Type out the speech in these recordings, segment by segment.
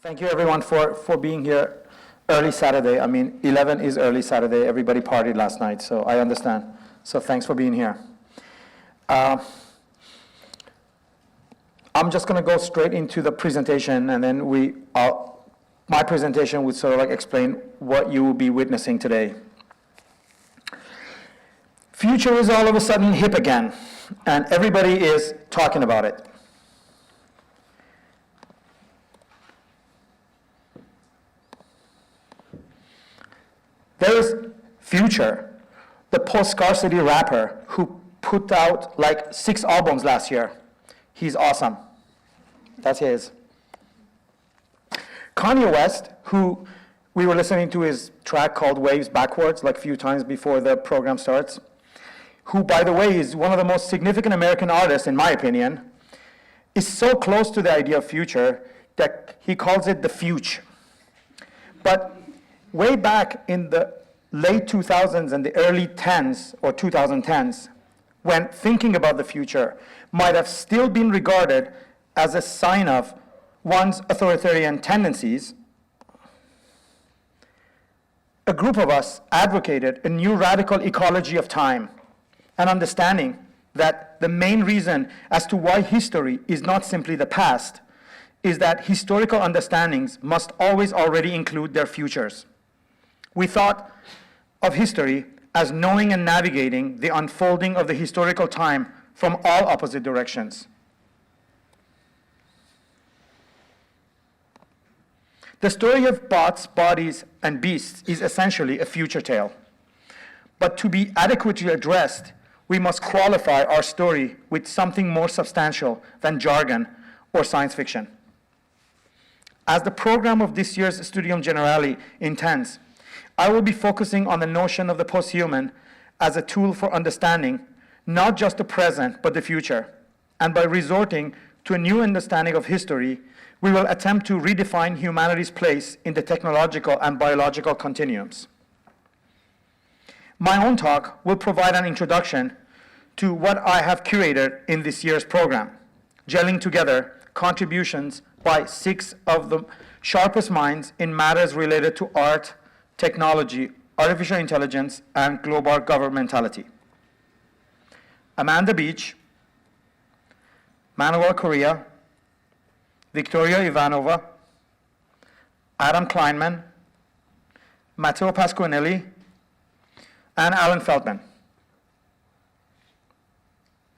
Thank you everyone for being here early Saturday. I mean, 11 is early Saturday. Everybody partied last night, so I understand. So thanks for being here. I'm just going to go straight into the presentation, and then my presentation would sort of like explain what you will be witnessing today. Future is all of a sudden hip again, and everybody is talking about it. There is Future, the post-scarcity rapper who put out like 6 albums last year. He's awesome. That's his. Kanye West, who we were listening to his track called Waves Backwards like a few times before the program starts, who, by the way, is one of the most significant American artists, in my opinion, is so close to the idea of future that he calls it the future. But way back in the late 2000s and the early 10s or 2010s, when thinking about the future might have still been regarded as a sign of one's authoritarian tendencies, a group of us advocated a new radical ecology of time, an understanding that the main reason as to why history is not simply the past is that historical understandings must always already include their futures. We thought of history as knowing and navigating the unfolding of the historical time from all opposite directions. The story of bots, bodies, and beasts is essentially a future tale. But to be adequately addressed, we must qualify our story with something more substantial than jargon or science fiction. As the program of this year's Studium Generale intends, I will be focusing on the notion of the posthuman as a tool for understanding not just the present, but the future. And by resorting to a new understanding of history, we will attempt to redefine humanity's place in the technological and biological continuums. My own talk will provide an introduction to what I have curated in this year's program, gelling together contributions by 6 of the sharpest minds in matters related to art, technology, artificial intelligence, and global governmentality. Amanda Beach, Manuel Correa, Victoria Ivanova, Adam Kleinman, Matteo Pasquinelli, and Alan Feldman.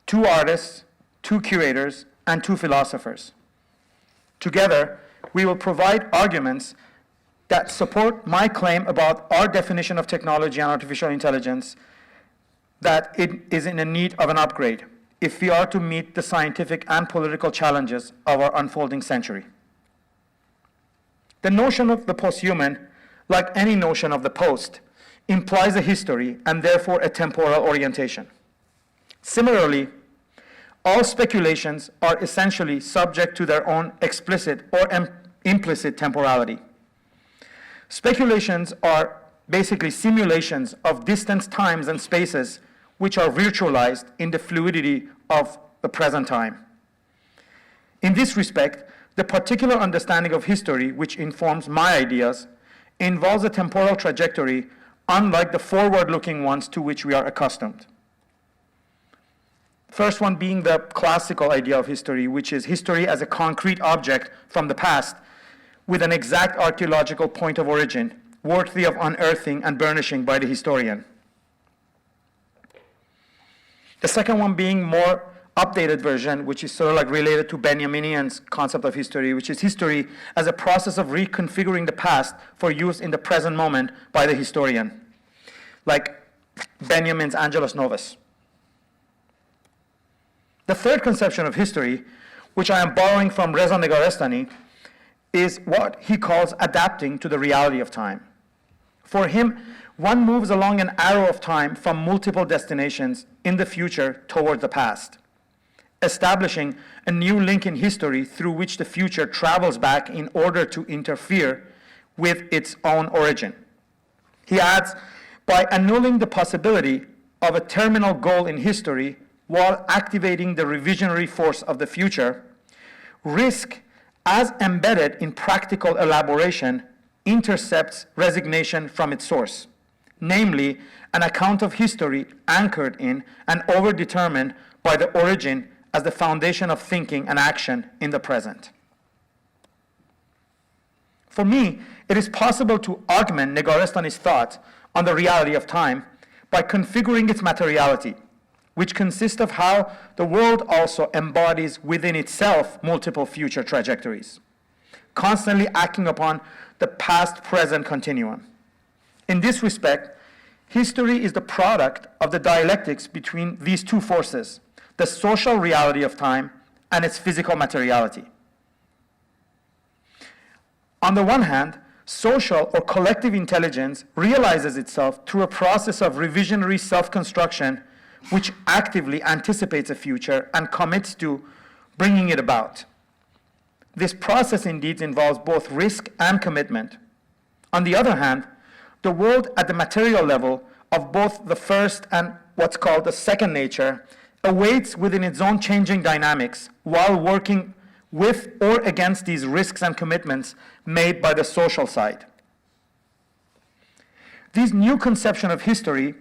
2 artists, 2 curators, and 2 philosophers. Together, we will provide arguments that support my claim about our definition of technology and artificial intelligence, that it is in need of an upgrade if we are to meet the scientific and political challenges of our unfolding century. The notion of the posthuman, like any notion of the post, implies a history and therefore a temporal orientation. Similarly, all speculations are essentially subject to their own explicit or implicit temporality. Speculations are basically simulations of distant times and spaces which are virtualized in the fluidity of the present time. In this respect, the particular understanding of history which informs my ideas involves a temporal trajectory unlike the forward-looking ones to which we are accustomed. First one being the classical idea of history, which is history as a concrete object from the past with an exact archaeological point of origin, worthy of unearthing and burnishing by the historian. The second one being more updated version, which is sort of like related to Benjaminian's concept of history, which is history as a process of reconfiguring the past for use in the present moment by the historian, like Benjamin's Angelus Novus. The third conception of history, which I am borrowing from Reza Negarestani, is what he calls adapting to the reality of time. For him, one moves along an arrow of time from multiple destinations in the future toward the past, establishing a new link in history through which the future travels back in order to interfere with its own origin. He adds, by annulling the possibility of a terminal goal in history while activating the revisionary force of the future, risk as embedded in practical elaboration, intercepts resignation from its source, namely an account of history anchored in and overdetermined by the origin as the foundation of thinking and action in the present. For me, it is possible to augment Negarestani's thought on the reality of time by configuring its materiality, which consists of how the world also embodies within itself multiple future trajectories, constantly acting upon the past-present continuum. In this respect, history is the product of the dialectics between these two forces, the social reality of time and its physical materiality. On the one hand, social or collective intelligence realizes itself through a process of revisionary self-construction which actively anticipates a future and commits to bringing it about. This process indeed involves both risk and commitment. On the other hand, the world at the material level of both the first and what's called the second nature awaits within its own changing dynamics while working with or against these risks and commitments made by the social side. This new conception of history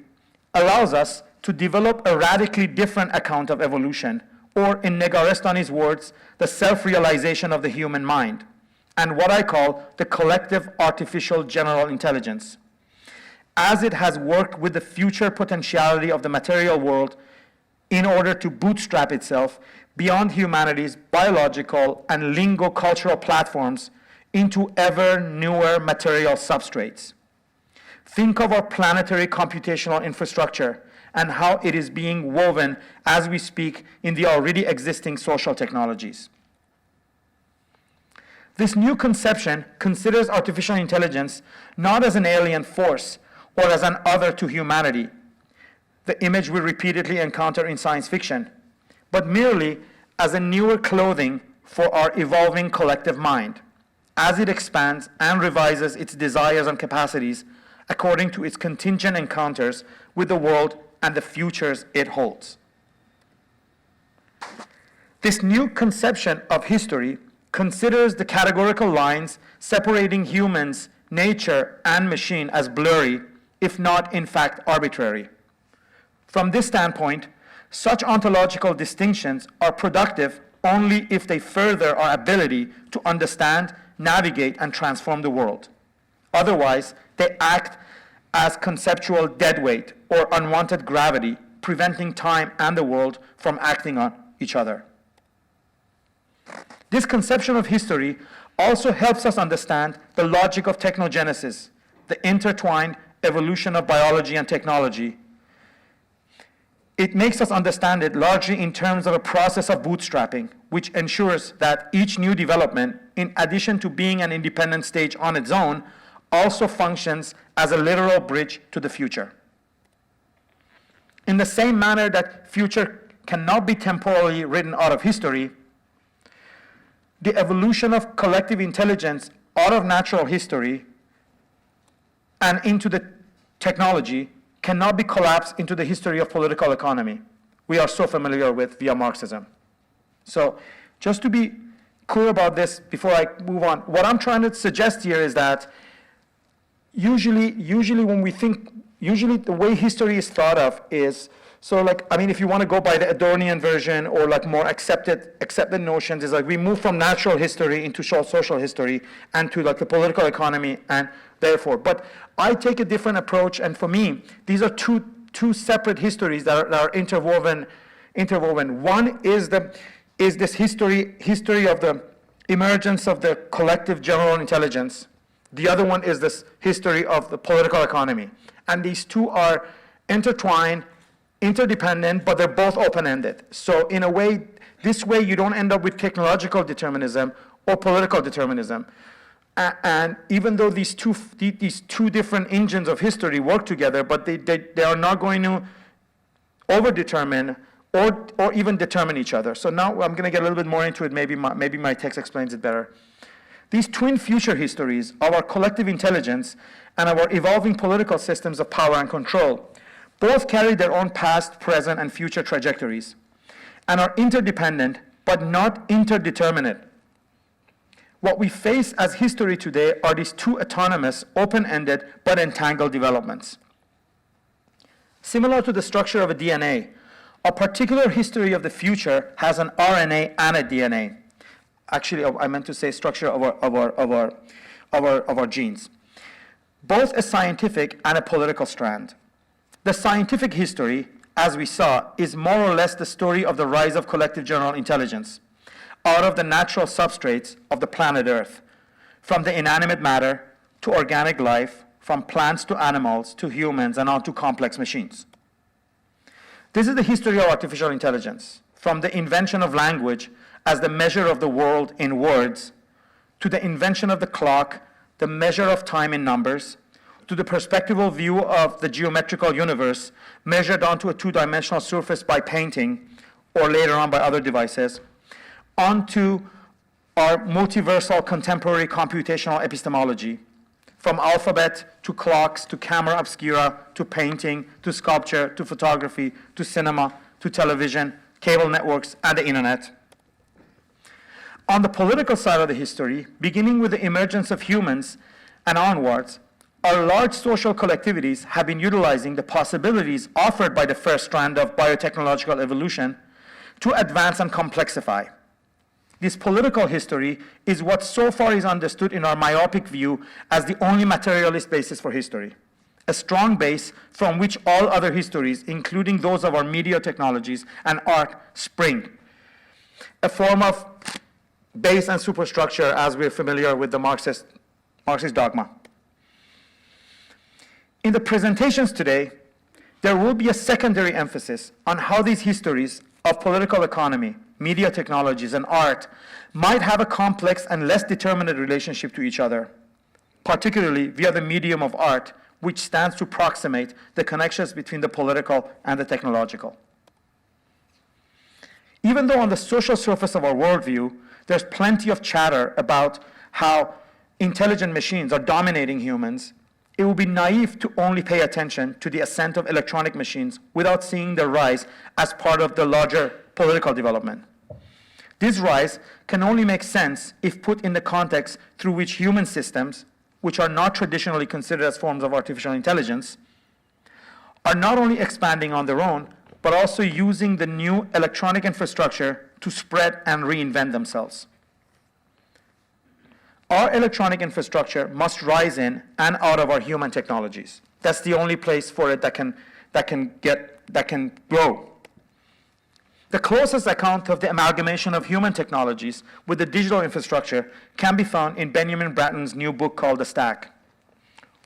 allows us to develop a radically different account of evolution, or in Negarestani's words, the self-realization of the human mind, and what I call the collective artificial general intelligence, as it has worked with the future potentiality of the material world in order to bootstrap itself beyond humanity's biological and lingo-cultural platforms into ever newer material substrates. Think of our planetary computational infrastructure and how it is being woven as we speak in the already existing social technologies. This new conception considers artificial intelligence not as an alien force or as an other to humanity, the image we repeatedly encounter in science fiction, but merely as a newer clothing for our evolving collective mind, as it expands and revises its desires and capacities according to its contingent encounters with the world and the futures it holds. This new conception of history considers the categorical lines separating humans, nature, and machine as blurry, if not in fact arbitrary. From this standpoint, such ontological distinctions are productive only if they further our ability to understand, navigate, and transform the world. Otherwise, they act as conceptual deadweight or unwanted gravity, preventing time and the world from acting on each other. This conception of history also helps us understand the logic of technogenesis, the intertwined evolution of biology and technology. It makes us understand it largely in terms of a process of bootstrapping, which ensures that each new development, in addition to being an independent stage on its own, also functions as a literal bridge to the future. In the same manner that future cannot be temporally written out of history, the evolution of collective intelligence out of natural history and into the technology cannot be collapsed into the history of political economy we are so familiar with via Marxism. So just to be clear about this before I move on, what I'm trying to suggest here is that usually when we think, usually the way history is thought of is, so like, I mean, if you want to go by the Adornian version or like more accepted notions, is like we move from natural history into social history and to like the political economy and therefore. But I take a different approach, and for me, these are two separate histories that are interwoven. One is this history of the emergence of the collective general intelligence. The other one is this history of the political economy. And these two are intertwined, interdependent, but they're both open-ended. So in a way, this way you don't end up with technological determinism or political determinism. And even though these two different engines of history work together, but they are not going to overdetermine or even determine each other. So now I'm going to get a little bit more into it. Maybe my text explains it better. These twin future histories of our collective intelligence and our evolving political systems of power and control both carry their own past, present, and future trajectories and are interdependent but not interdeterminate. What we face as history today are these two autonomous, open-ended, but entangled developments. Similar to the structure of a DNA, a particular history of the future has an RNA and a DNA. Actually, I meant to say structure of our genes. Both a scientific and a political strand. The scientific history, as we saw, is more or less the story of the rise of collective general intelligence out of the natural substrates of the planet Earth, from the inanimate matter to organic life, from plants to animals to humans and on to complex machines. This is the history of artificial intelligence, from the invention of language as the measure of the world in words, to the invention of the clock, the measure of time in numbers, to the perspectival view of the geometrical universe measured onto a two-dimensional surface by painting, or later on by other devices, onto our multiversal contemporary computational epistemology, from alphabet to clocks to camera obscura to painting to sculpture to photography to cinema to television, cable networks, and the internet. On the political side of the history, beginning with the emergence of humans and onwards, our large social collectivities have been utilizing the possibilities offered by the first strand of biotechnological evolution to advance and complexify. This political history is what so far is understood in our myopic view as the only materialist basis for history, a strong base from which all other histories, including those of our media technologies and art, spring, a form of base and superstructure as we're familiar with the Marxist dogma. In the presentations today, there will be a secondary emphasis on how these histories of political economy, media technologies, and art might have a complex and less determinate relationship to each other, particularly via the medium of art, which stands to approximate the connections between the political and the technological. Even though on the social surface of our worldview, there's plenty of chatter about how intelligent machines are dominating humans, it would be naive to only pay attention to the ascent of electronic machines without seeing their rise as part of the larger political development. This rise can only make sense if put in the context through which human systems, which are not traditionally considered as forms of artificial intelligence, are not only expanding on their own, but also using the new electronic infrastructure to spread and reinvent themselves. Our electronic infrastructure must rise in and out of our human technologies. That's the only place for it that can grow. The closest account of the amalgamation of human technologies with the digital infrastructure can be found in Benjamin Bratton's new book called The Stack.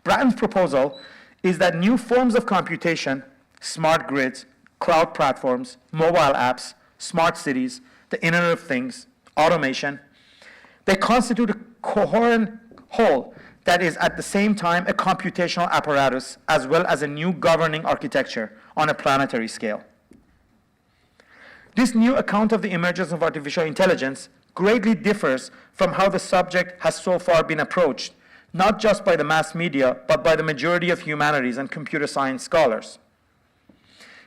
Bratton's proposal is that new forms of computation, smart grids, cloud platforms, mobile apps, smart cities, the Internet of Things, automation, they constitute a coherent whole that is at the same time a computational apparatus as well as a new governing architecture on a planetary scale. This new account of the emergence of artificial intelligence greatly differs from how the subject has so far been approached, not just by the mass media, but by the majority of humanities and computer science scholars.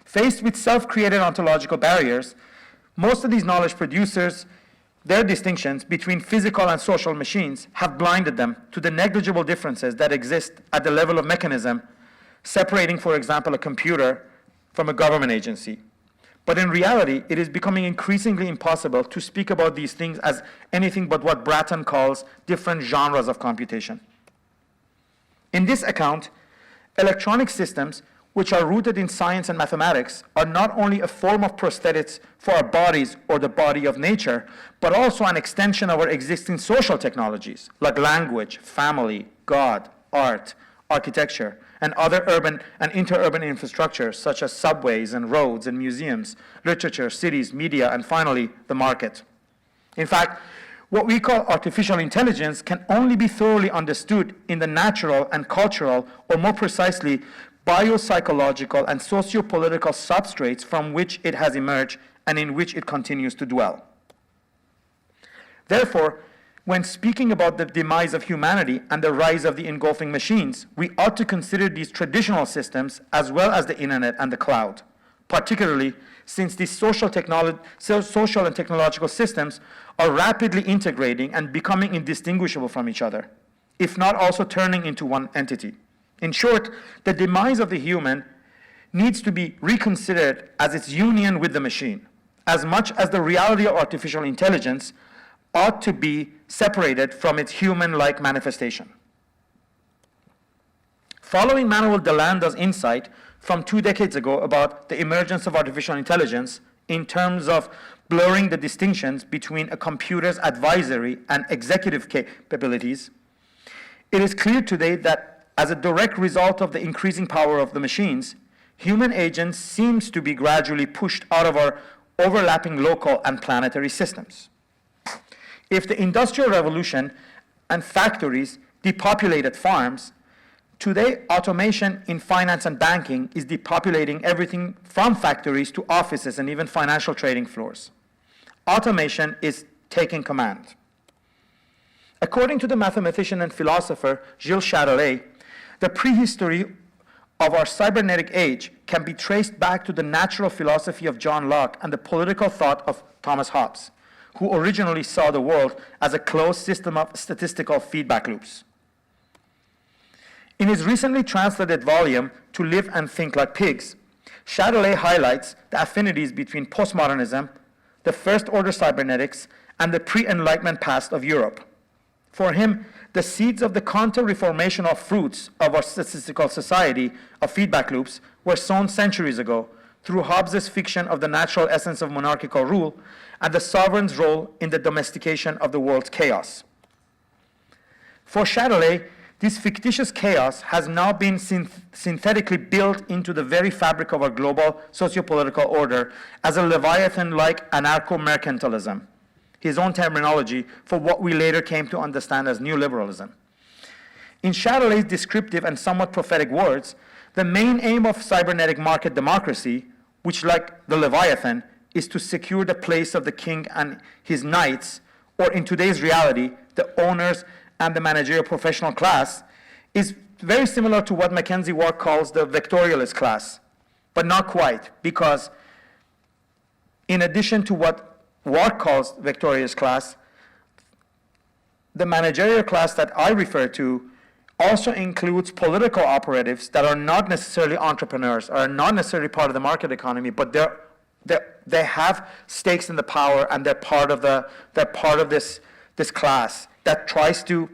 Faced with self-created ontological barriers, most of these knowledge producers, their distinctions between physical and social machines have blinded them to the negligible differences that exist at the level of mechanism, separating, for example, a computer from a government agency. But in reality, it is becoming increasingly impossible to speak about these things as anything but what Bratton calls different genres of computation. In this account, electronic systems, which are rooted in science and mathematics, are not only a form of prosthetics for our bodies or the body of nature, but also an extension of our existing social technologies, like language, family, God, art, architecture, and other urban and interurban infrastructures, such as subways and roads and museums, literature, cities, media, and finally, the market. In fact, what we call artificial intelligence can only be thoroughly understood in the natural and cultural, or more precisely, biopsychological and socio-political substrates from which it has emerged and in which it continues to dwell. Therefore, when speaking about the demise of humanity and the rise of the engulfing machines, we ought to consider these traditional systems as well as the internet and the cloud, particularly since these social and technological systems are rapidly integrating and becoming indistinguishable from each other, if not also turning into one entity. In short, the demise of the human needs to be reconsidered as its union with the machine, as much as the reality of artificial intelligence ought to be separated from its human-like manifestation. Following Manuel Delanda's insight from 2 decades ago about the emergence of artificial intelligence in terms of blurring the distinctions between a computer's advisory and executive capabilities, it is clear today that as a direct result of the increasing power of the machines, human agents seems to be gradually pushed out of our overlapping local and planetary systems. If the Industrial Revolution and factories depopulated farms, today automation in finance and banking is depopulating everything from factories to offices and even financial trading floors. Automation is taking command. According to the mathematician and philosopher Gilles Châtelet, the prehistory of our cybernetic age can be traced back to the natural philosophy of John Locke and the political thought of Thomas Hobbes, who originally saw the world as a closed system of statistical feedback loops. In his recently translated volume, To Live and Think Like Pigs, Châtelet highlights the affinities between postmodernism, the first-order cybernetics, and the pre-Enlightenment past of Europe. For him, the seeds of the counter-reformational fruits of our statistical society of feedback loops were sown centuries ago through Hobbes' fiction of the natural essence of monarchical rule and the sovereign's role in the domestication of the world's chaos. For Châtelet, this fictitious chaos has now been synthetically built into the very fabric of our global socio-political order as a Leviathan-like anarcho-mercantilism, his own terminology for what we later came to understand as neoliberalism. In Châtelet's descriptive and somewhat prophetic words, the main aim of cybernetic market democracy, which, like the Leviathan, is to secure the place of the king and his knights, or in today's reality, the owners and the managerial professional class, is very similar to what Mackenzie Ward calls the vectorialist class, but not quite, because in addition to what Ward calls vectorialist class, the managerial class that I refer to also includes political operatives that are not necessarily entrepreneurs, are not necessarily part of the market economy, but they have stakes in the power, and they're part of this class that tries to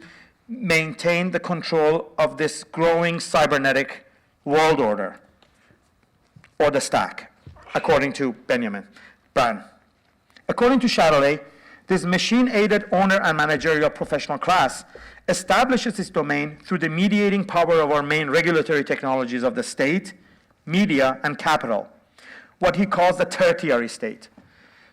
maintain the control of this growing cybernetic world order, or the stack, according to Benjamin Brown. According to Châtelet, this machine-aided owner and managerial professional class establishes its domain through the mediating power of our main regulatory technologies of the state, media, and capital, what he calls the tertiary state.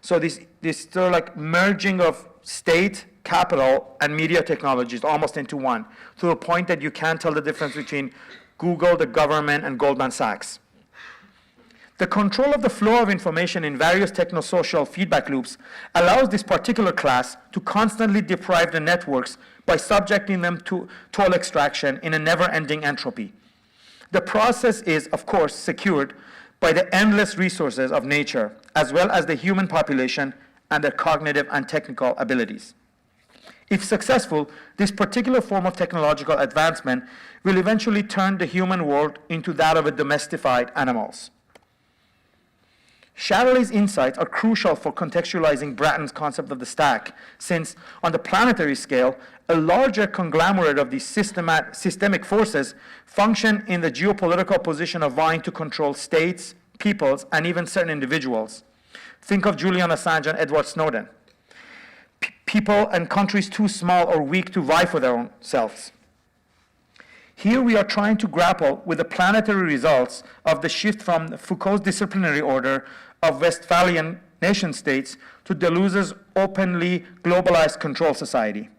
So this sort of like merging of state, capital, and media technologies almost into one, to the point that you can't tell the difference between Google, the government, and Goldman Sachs. The control of the flow of information in various techno-social feedback loops allows this particular class to constantly deprive the networks by subjecting them to toll extraction in a never-ending entropy. The process is, of course, secured by the endless resources of nature, as well as the human population and their cognitive and technical abilities. If successful, this particular form of technological advancement will eventually turn the human world into that of a domesticated animals. Châtelet's insights are crucial for contextualizing Bratton's concept of the stack, since on the planetary scale, a larger conglomerate of these systemic forces function in the geopolitical position of vying to control states, peoples, and even certain individuals. Think of Julian Assange and Edward Snowden. People and countries too small or weak to vie for their own selves. Here we are trying to grapple with the planetary results of the shift from Foucault's disciplinary order of Westphalian nation-states to Deleuze's openly globalized control society.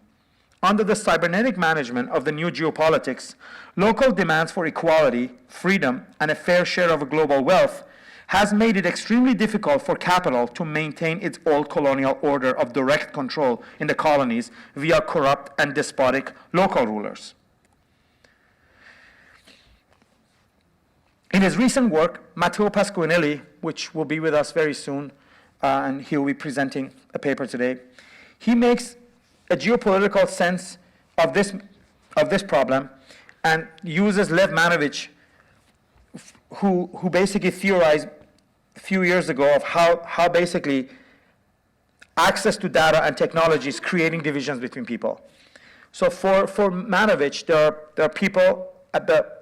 Under the cybernetic management of the new geopolitics, local demands for equality, freedom, and a fair share of global wealth has made it extremely difficult for capital to maintain its old colonial order of direct control in the colonies via corrupt and despotic local rulers. In his recent work, Matteo Pasquinelli, which will be with us very soon, and he will be presenting a paper today, he makes a geopolitical sense of this problem and uses Lev Manovich, who basically theorized a few years ago of how basically access to data and technology is creating divisions between people. So for Manovich, there are people at the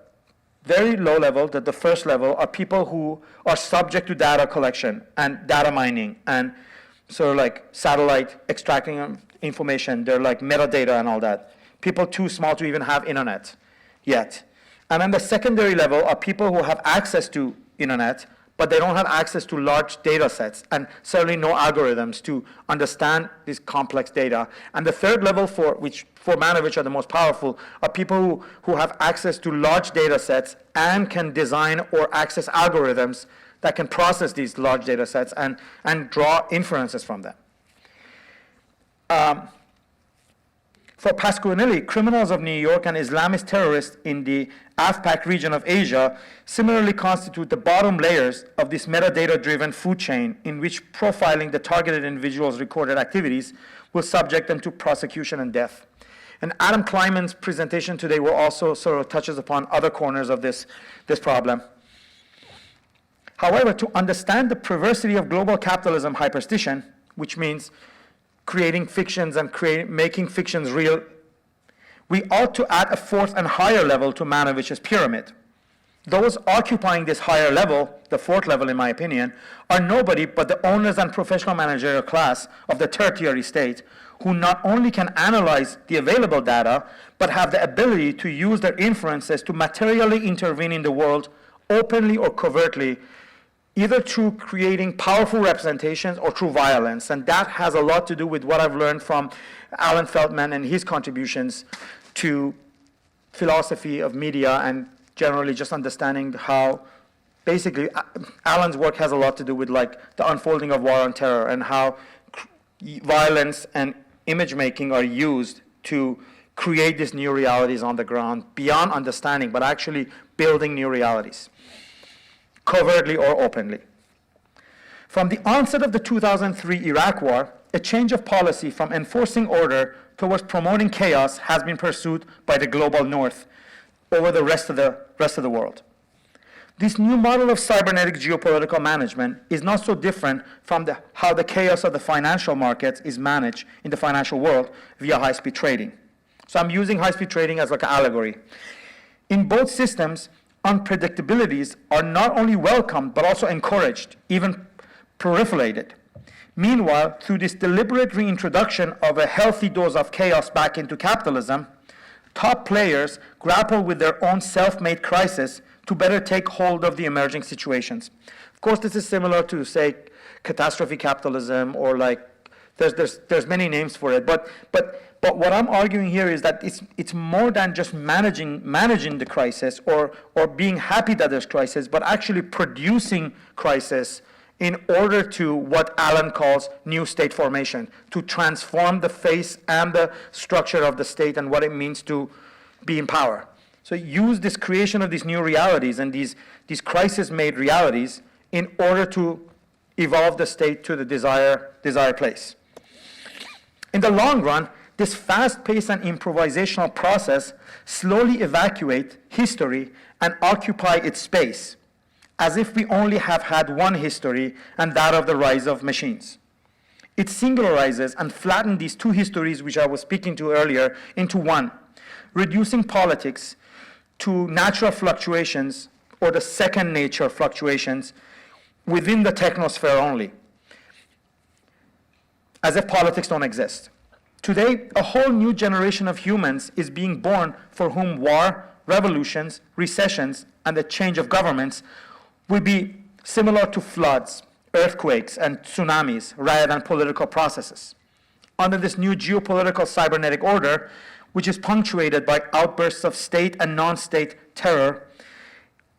very low level, the first level, are people who are subject to data collection and data mining and sort of like satellite extracting information. They're like metadata and all that. People too small to even have internet yet. And then the secondary level are people who have access to internet, but they don't have access to large data sets and certainly no algorithms to understand this complex data. And the third level, which for Manovich are the most powerful, are people who have access to large data sets and can design or access algorithms that can process these large data sets and draw inferences from them. For Pasquinelli, criminals of New York and Islamist terrorists in the AfPak region of Asia similarly constitute the bottom layers of this metadata-driven food chain in which profiling the targeted individuals' recorded activities will subject them to prosecution and death. And Adam Kleinman's presentation today will also sort of touches upon other corners of this problem. However, to understand the perversity of global capitalism hyperstition, which means creating fictions and making fictions real, we ought to add a fourth and higher level to Manovich's pyramid. Those occupying this higher level, the fourth level in my opinion, are nobody but the owners and professional managerial class of the tertiary state, who not only can analyze the available data, but have the ability to use their inferences to materially intervene in the world, openly or covertly, either through creating powerful representations or through violence. And that has a lot to do with what I've learned from Alan Feldman and his contributions to philosophy of media and generally just understanding how basically Alan's work has a lot to do with like the unfolding of war on terror and how violence and image making are used to create these new realities on the ground beyond understanding, but actually building new realities, covertly or openly. From the onset of the 2003 Iraq War, a change of policy from enforcing order towards promoting chaos has been pursued by the global north over the rest of the world. This new model of cybernetic geopolitical management is not so different from how the chaos of the financial markets is managed in the financial world via high-speed trading. So I'm using high-speed trading as like an allegory. In both systems, unpredictabilities are not only welcomed, but also encouraged, even proliferated. Meanwhile, through this deliberate reintroduction of a healthy dose of chaos back into capitalism, top players grapple with their own self-made crisis to better take hold of the emerging situations. Of course, this is similar to, say, catastrophe capitalism, or like, there's many names for it, but what I'm arguing here is that it's more than just managing the crisis or being happy that there's crisis, but actually producing crisis in order to what Alan calls new state formation, to transform the face and the structure of the state and what it means to be in power. So use this creation of these new realities and these crisis-made realities in order to evolve the state to the desired place. In the long run, this fast-paced and improvisational process slowly evacuate history and occupy its space, as if we only have had one history, and that of the rise of machines. It singularizes and flattens these two histories, which I was speaking to earlier, into one, reducing politics to natural fluctuations, or the second nature fluctuations, within the technosphere only, as if politics don't exist. Today, a whole new generation of humans is being born for whom war, revolutions, recessions, and the change of governments will be similar to floods, earthquakes, and tsunamis rather than political processes. Under this new geopolitical cybernetic order, which is punctuated by outbursts of state and non-state terror,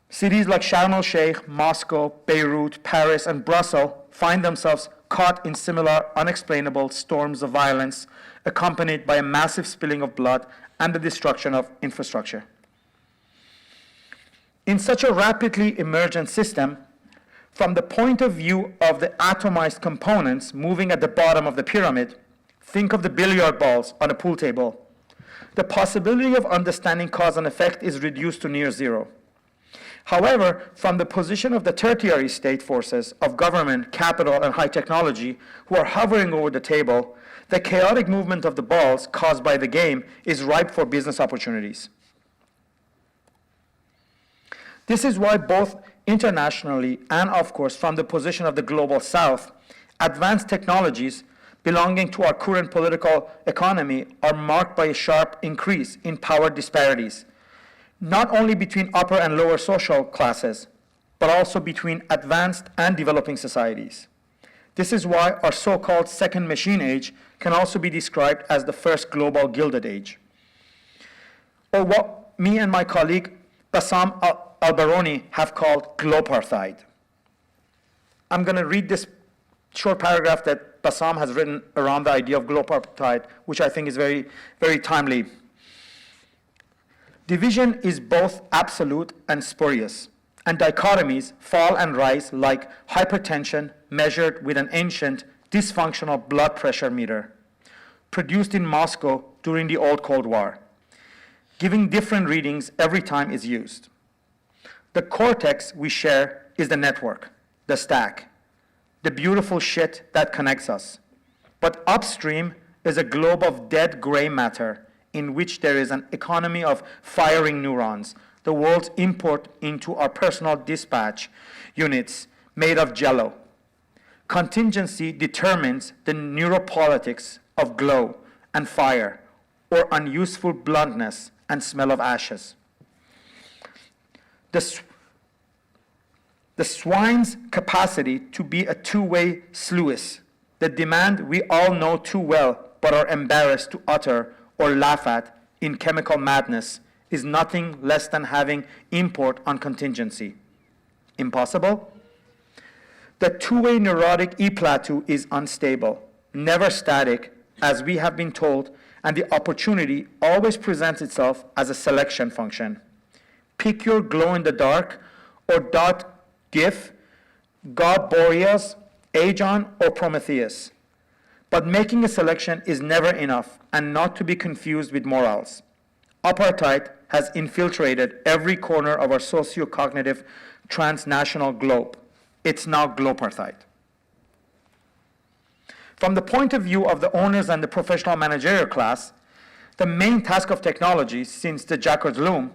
cities like Sharm el-Sheikh, Moscow, Beirut, Paris, and Brussels find themselves caught in similar unexplainable storms of violence, accompanied by a massive spilling of blood and the destruction of infrastructure. In such a rapidly emergent system, from the point of view of the atomized components moving at the bottom of the pyramid, think of the billiard balls on a pool table. The possibility of understanding cause and effect is reduced to near zero. However, from the position of the tertiary state forces of government, capital, and high technology who are hovering over the table, the chaotic movement of the balls caused by the game is ripe for business opportunities. This is why both internationally and, of course, from the position of the global south, advanced technologies belonging to our current political economy are marked by a sharp increase in power disparities, not only between upper and lower social classes, but also between advanced and developing societies. This is why our so-called second machine age can also be described as the first global Gilded Age. Or what me and my colleague Bassam Alberoni have called glopartheid. I'm going to read this short paragraph that Bassam has written around the idea of glopartheid, which I think is very, very timely. Division is both absolute and spurious, and dichotomies fall and rise like hypertension measured with an ancient, dysfunctional blood pressure meter, produced in Moscow during the old Cold War, giving different readings every time it's used. The cortex we share is the network, the stack, the beautiful shit that connects us. But upstream is a globe of dead gray matter in which there is an economy of firing neurons, the world's import into our personal dispatch units made of jello. Contingency determines the neuropolitics of glow and fire, or unuseful bluntness and smell of ashes. The swine's capacity to be a two-way sluice, the demand we all know too well but are embarrassed to utter or laugh at in chemical madness, is nothing less than having import on contingency. Impossible? The two-way neurotic E-plateau is unstable, never static, as we have been told, and the opportunity always presents itself as a selection function. Pick your glow-in-the-dark or dot GIF, God Boreas, Aegon, or Prometheus. But making a selection is never enough, and not to be confused with morals. Apartheid has infiltrated every corner of our socio-cognitive transnational globe. It's now glopartheid. From the point of view of the owners and the professional managerial class, the main task of technology since the Jacquard loom,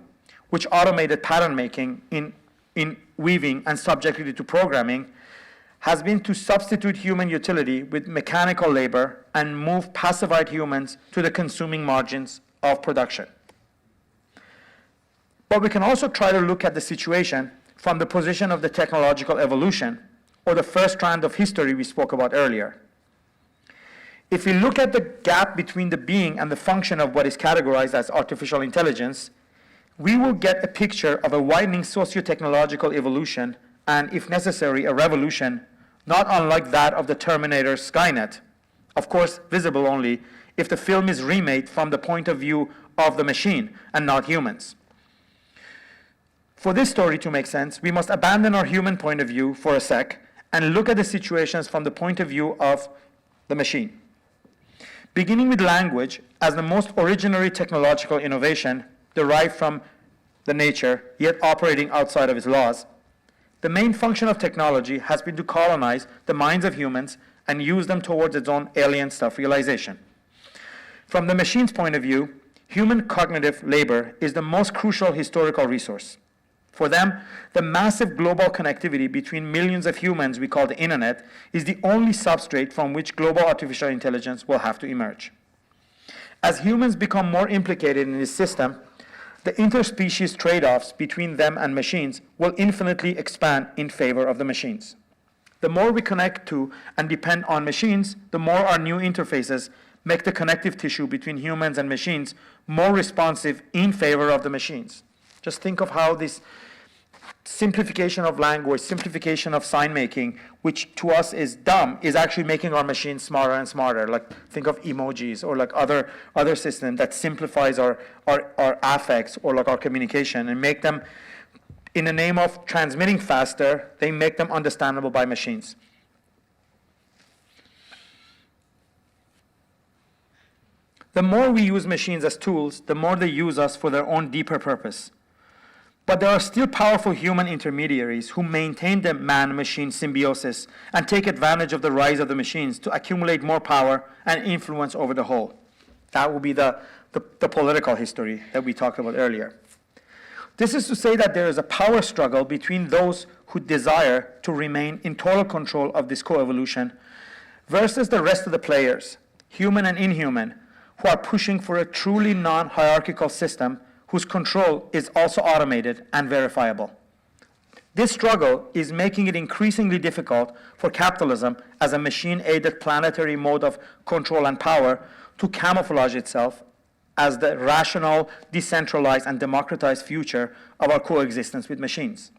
which automated pattern making in weaving and subjected it to programming, has been to substitute human utility with mechanical labor and move pacified humans to the consuming margins of production. But we can also try to look at the situation from the position of the technological evolution, or the first strand of history we spoke about earlier. If we look at the gap between the being and the function of what is categorized as artificial intelligence, we will get a picture of a widening socio-technological evolution and, if necessary, a revolution, not unlike that of the Terminator Skynet, of course visible only if the film is remade from the point of view of the machine and not humans. For this story to make sense, we must abandon our human point of view for a sec and look at the situations from the point of view of the machine. Beginning with language as the most originary technological innovation derived from the nature, yet operating outside of its laws, the main function of technology has been to colonize the minds of humans and use them towards its own alien self-realization. From the machine's point of view, human cognitive labor is the most crucial historical resource. For them, the massive global connectivity between millions of humans we call the internet is the only substrate from which global artificial intelligence will have to emerge. As humans become more implicated in this system, the interspecies trade-offs between them and machines will infinitely expand in favor of the machines. The more we connect to and depend on machines, the more our new interfaces make the connective tissue between humans and machines more responsive in favor of the machines. Just think of how this simplification of language, simplification of sign making, which to us is dumb, is actually making our machines smarter and smarter. Like, think of emojis or like other systems that simplifies our affects or like our communication and make them In the name of transmitting faster, they make them understandable by machines. The more we use machines as tools, the more they use us for their own deeper purpose. But there are still powerful human intermediaries who maintain the man-machine symbiosis and take advantage of the rise of the machines to accumulate more power and influence over the whole. That will be the political history that we talked about earlier. This is to say that there is a power struggle between those who desire to remain in total control of this coevolution versus the rest of the players, human and inhuman, who are pushing for a truly non-hierarchical system whose control is also automated and verifiable. This struggle is making it increasingly difficult for capitalism as a machine-aided planetary mode of control and power to camouflage itself as the rational, decentralized, and democratized future of our coexistence with machines.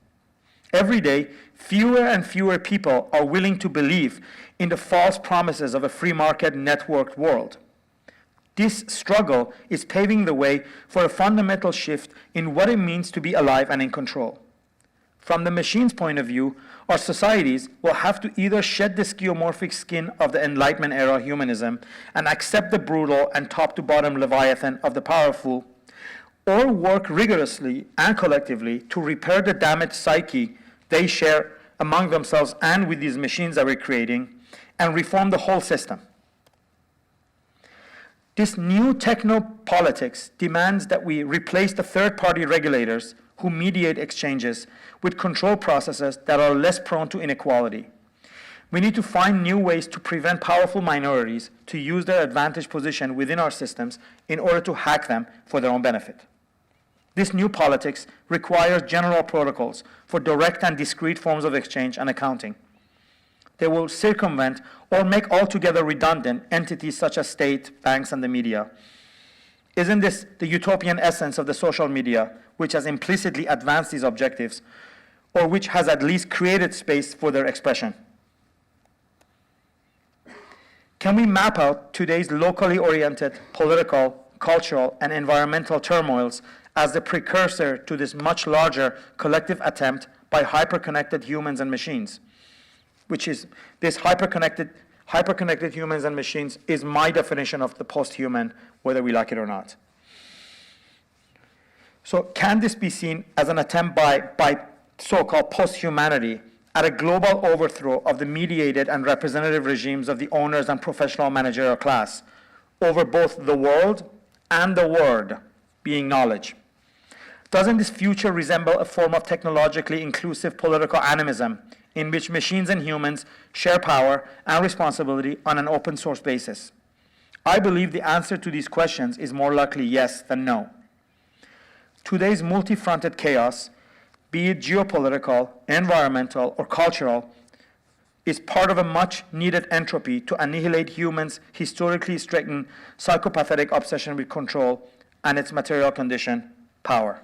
Every day, fewer and fewer people are willing to believe in the false promises of a free market networked world. This struggle is paving the way for a fundamental shift in what it means to be alive and in control. From the machine's point of view, our societies will have to either shed the skeuomorphic skin of the Enlightenment era humanism and accept the brutal and top-to-bottom leviathan of the powerful, or work rigorously and collectively to repair the damaged psyche they share among themselves and with these machines that we're creating, and reform the whole system. This new techno-politics demands that we replace the third-party regulators who mediate exchanges with control processes that are less prone to inequality. We need to find new ways to prevent powerful minorities to use their advantaged position within our systems in order to hack them for their own benefit. This new politics requires general protocols for direct and discrete forms of exchange and accounting. They will circumvent or make altogether redundant entities such as state, banks, and the media. Isn't this the utopian essence of the social media, which has implicitly advanced these objectives, or which has at least created space for their expression? Can we map out today's locally oriented political, cultural, and environmental turmoils as the precursor to this much larger collective attempt by hyper-connected humans and machines? Which is, this hyper-connected humans and machines is my definition of the post-human, whether we like it or not. So can this be seen as an attempt by so-called post-humanity at a global overthrow of the mediated and representative regimes of the owners and professional managerial class over both the world and the word, being knowledge? Doesn't this future resemble a form of technologically inclusive political animism in which machines and humans share power and responsibility on an open source basis? I believe the answer to these questions is more likely yes than no. Today's multi-fronted chaos, be it geopolitical, environmental, or cultural, is part of a much-needed entropy to annihilate humans' historically stricken psychopathetic obsession with control and its material condition, power.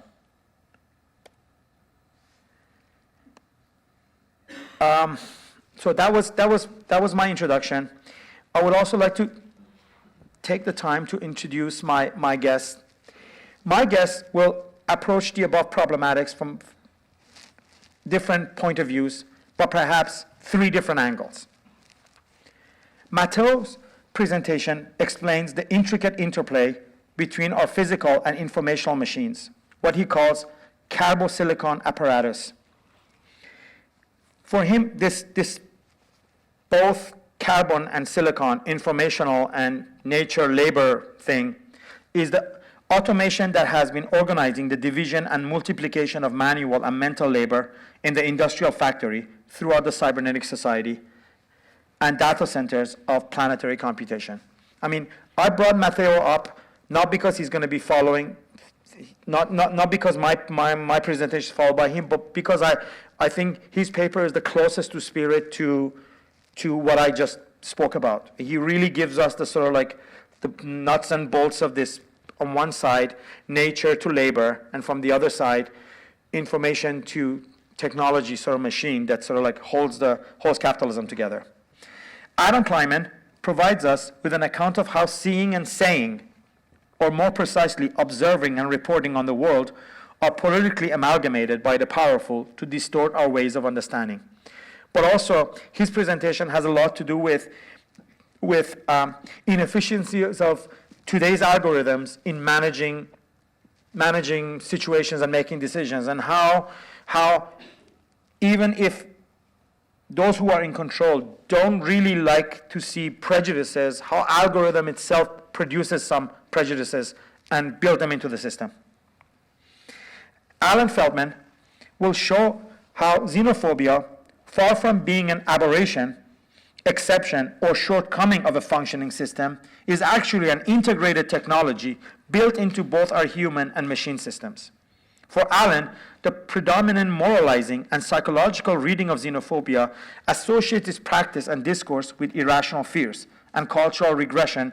So that was my introduction. I would also like to take the time to introduce my guest. My guest will approach the above problematics from different point of views, but perhaps 3 different angles. Matteo's presentation explains the intricate interplay between our physical and informational machines, what he calls carbo-silicon apparatus. For him, this both carbon and silicon, informational and nature labor thing, is the automation that has been organizing the division and multiplication of manual and mental labor in the industrial factory throughout the cybernetic society and data centers of planetary computation. I mean, I brought Matteo up not because he's going to be following, not because my presentation is followed by him, but because I think his paper is the closest to spirit to what I just spoke about. He really gives us the sort of like the nuts and bolts of this, on one side, nature to labor, and from the other side, information to technology sort of machine that sort of like holds capitalism together. Adam Kleiman provides us with an account of how seeing and saying, or more precisely, observing and reporting on the world, are politically amalgamated by the powerful to distort our ways of understanding. But also, his presentation has a lot to do with inefficiencies of today's algorithms in managing situations and making decisions, and how even if those who are in control don't really like to see prejudices, how algorithm itself produces some prejudices and build them into the system. Alan Feldman will show how xenophobia, far from being an aberration, exception, or shortcoming of a functioning system, is actually an integrated technology built into both our human and machine systems. For Alan, the predominant moralizing and psychological reading of xenophobia associates its practice and discourse with irrational fears and cultural regression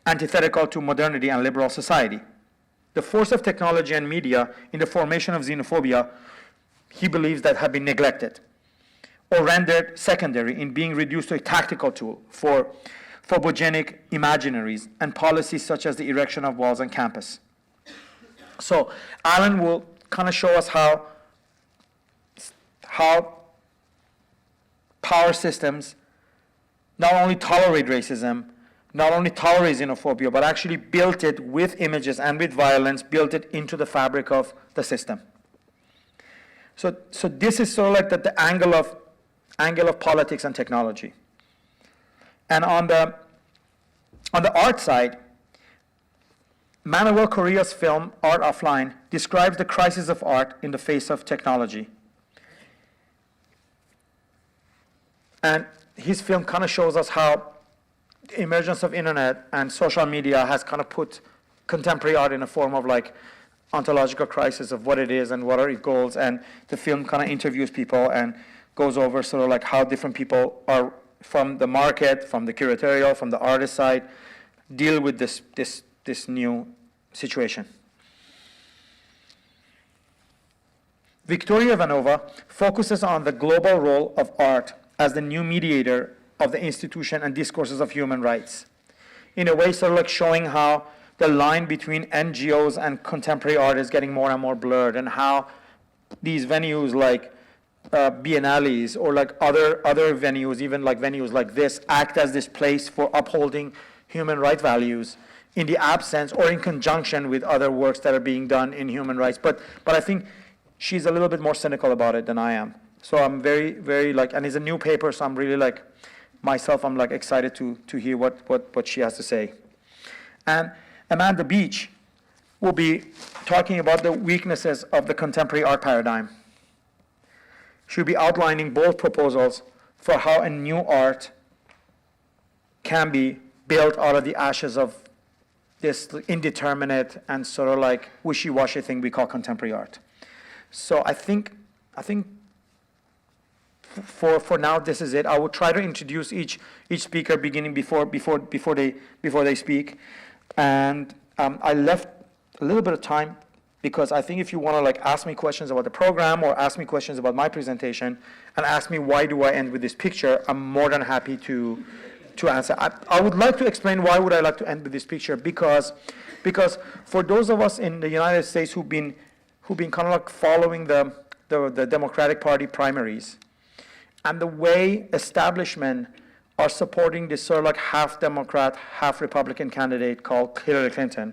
antithetical to modernity and liberal society. The force of technology and media in the formation of xenophobia, he believes, that have been neglected or rendered secondary in being reduced to a tactical tool for phobogenic imaginaries and policies such as the erection of walls on campus. So Alan will kind of show us how power systems not only tolerate racism, not only tolerate xenophobia, but actually built it with images and with violence, built it into the fabric of the system. So this is sort of like the angle of politics and technology. And on the art side, Manuel Correa's film, Art Offline, describes the crisis of art in the face of technology. And his film kind of shows us how the emergence of internet and social media has kind of put contemporary art in a form of like ontological crisis of what it is and what are its goals. And the film kind of interviews people and goes over sort of like how different people are from the market, from the curatorial, from the artist side, deal with this new situation. Victoria Ivanova focuses on the global role of art as the new mediator of the institution and discourses of human rights. In a way, sort of like showing how the line between NGOs and contemporary art is getting more and more blurred, and how these venues like biennales or like other venues, even like venues like this, act as this place for upholding human rights values in the absence or in conjunction with other works that are being done in human rights. But I think she's a little bit more cynical about it than I am. So I'm very, very like, and it's a new paper, so I'm really like, myself, I'm like excited to hear what she has to say. And Amanda Beach will be talking about the weaknesses of the contemporary art paradigm. She'll be outlining bold proposals for how a new art can be built out of the ashes of this indeterminate and sort of like wishy-washy thing we call contemporary art. So I think for now this is it. I will try to introduce each speaker beginning before they speak, and I left a little bit of time because I think if you want to like ask me questions about the program or ask me questions about my presentation and ask me why do I end with this picture, I'm more than happy to answer. I would like to explain why would I like to end with this picture, because for those of us in the United States who've been kind of like following the Democratic Party primaries and the way establishment are supporting this sort of like half Democrat, half Republican candidate called Hillary Clinton,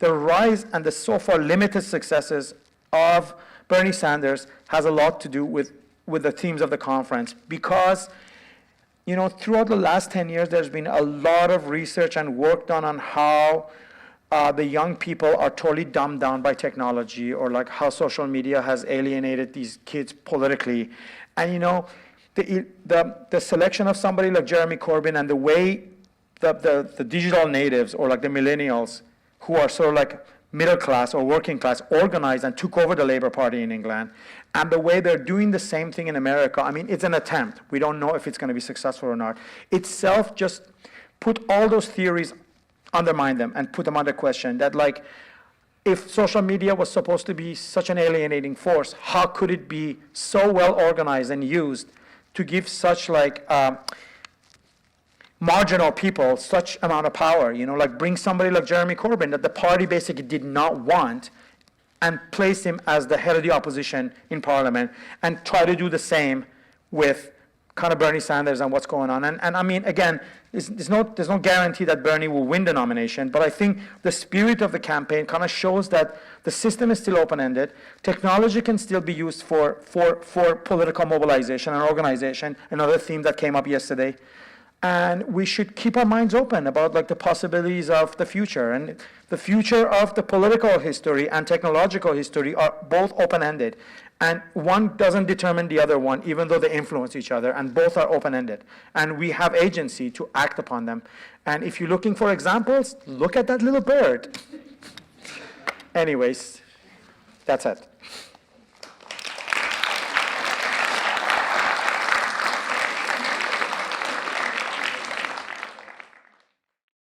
the rise and the so far limited successes of Bernie Sanders has a lot to do with the themes of the conference, because you know, throughout the last 10 years, there's been a lot of research and work done on how the young people are totally dumbed down by technology, or like how social media has alienated these kids politically. And you know, the selection of somebody like Jeremy Corbyn and the way the digital natives or like the millennials who are sort of like middle class or working class organized and took over the Labour Party in England, and the way they're doing the same thing in America, I mean, it's an attempt. We don't know if it's going to be successful or not. Itself just put all those theories, undermine them and put them under question. That like, if social media was supposed to be such an alienating force, how could it be so well organized and used to give such like marginal people such amount of power, you know, like bring somebody like Jeremy Corbyn that the party basically did not want and place him as the head of the opposition in Parliament, and try to do the same with kind of Bernie Sanders and what's going on. And I mean, again, there's no guarantee that Bernie will win the nomination, but I think the spirit of the campaign kind of shows that the system is still open-ended. Technology can still be used for political mobilization and organization, another theme that came up yesterday. And we should keep our minds open about like the possibilities of the future. And the future of the political history and technological history are both open-ended. And one doesn't determine the other one, even though they influence each other, and both are open-ended. And we have agency to act upon them. And if you're looking for examples, look at that little bird. Anyways, that's it.